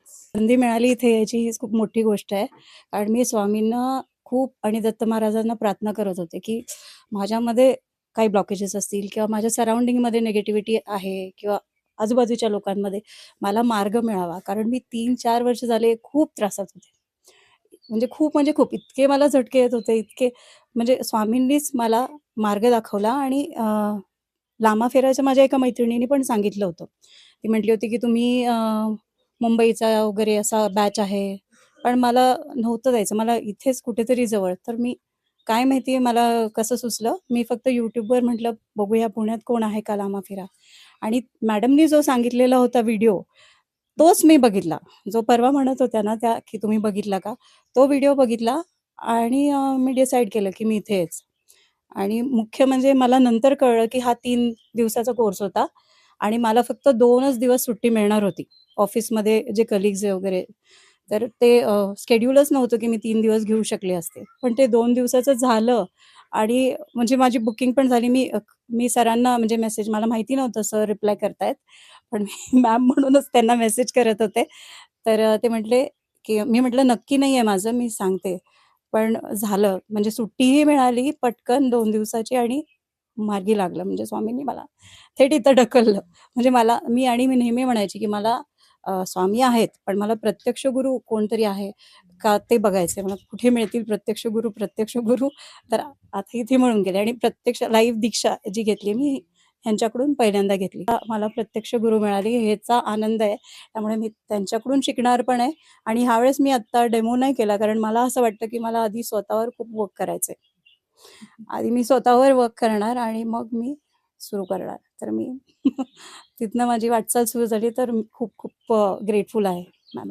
संधी मिळाली इथे यायची ही खूप मोठी गोष्ट आहे. कारण मी स्वामींना खूप आणि दत्त महाराजांना प्रार्थना करत होते, की माझ्यामध्ये काही ब्लॉकेजेस असतील किंवा माझ्या सराउंडिंगमध्ये निगेटिव्हिटी आहे किंवा आजूबाजूच्या लोकांमध्ये मला मार्ग मिळावा. कारण मी 3-4 वर्ष झाले खूप त्रासात होते. म्हणजे खूप इतके मला झटके येत होते, इतके म्हणजे स्वामींनीच मला मार्ग दाखवला आणि लांबा फिरायचं माझ्या एका मैत्रिणीने पण सांगितलं होतं. ती म्हटली होती, की तुम्ही मुंबईचा वगैरे असा बॅच आहे. पण मला नव्हतं जायचं. मला इथेच कुठेतरी जवळ. तर मी काय माहिती मला कसं सुचलं, मी फक्त YouTubeवर म्हटलं बघूया पुण्यात कोण आहे का लांबा फिरा आणि मॅडमनी जो सांगितलेला होता व्हिडिओ, तोच मी बघितला. जो परवा म्हणत होत्या ना त्या, की तुम्ही बघितला का? तो व्हिडिओ बघितला आणि मी डिसाईड केलं, की मी इथे यायचं. आणि मुख्य म्हणजे मला नंतर कळलं, की हा 3 दिवसाचा कोर्स होता आणि मला फक्त 2च दिवस सुट्टी मिळणार होती. ऑफिसमध्ये जे कलीग्स आहे वगैरे, तर ते शेड्यूलच नव्हतं, की मी 3 दिवस घेऊ शकले असते. पण ते 2 दिवसाचं झालं आणि म्हणजे माझी बुकिंग पण झाली. मी सरांना म्हणजे मेसेज मला माहिती नव्हतं सर रिप्लाय करतायत. पण मी मॅम म्हणूनच त्यांना मेसेज करत होते. तर ते म्हटले, की मी म्हटलं, "नक्की नाही आहे माझं, मी सांगते." पण झालं. म्हणजे सुट्टीही मिळाली पटकन 2 दिवसाची आणि मार्गी लागलं. म्हणजे स्वामींनी मला थेट इथं ढकललं. म्हणजे मी नेहमी म्हणायची, की मला स्वामी आहेत, पण मला प्रत्यक्ष गुरु कोणतरी आहे का ते बघायचंय. मला कुठे मिळतील प्रत्यक्ष गुरु, प्रत्यक्ष गुरु. तर आता इथे मिळून गेले आणि प्रत्यक्ष लाईव्ह दीक्षा जी घेतली मी ह्यांच्याकडून पहिल्यांदा घेतली. मला प्रत्यक्ष गुरु मिळाली ह्याचा आनंद आहे. त्यामुळे मी त्यांच्याकडून शिकणार पण आहे आणि ह्यावेळेस मी आत्ता डेमो नाही केला, कारण मला असं वाटतं, की मला आधी स्वतःवर खूप वर्क करायचंय. आधी मी स्वतःवर वर्क करणार आणि मग मी सुरू करणार. तर मी तिथनं माझी वाटचाल सुरू झाली, तर खूप खूप ग्रेटफुल आहे.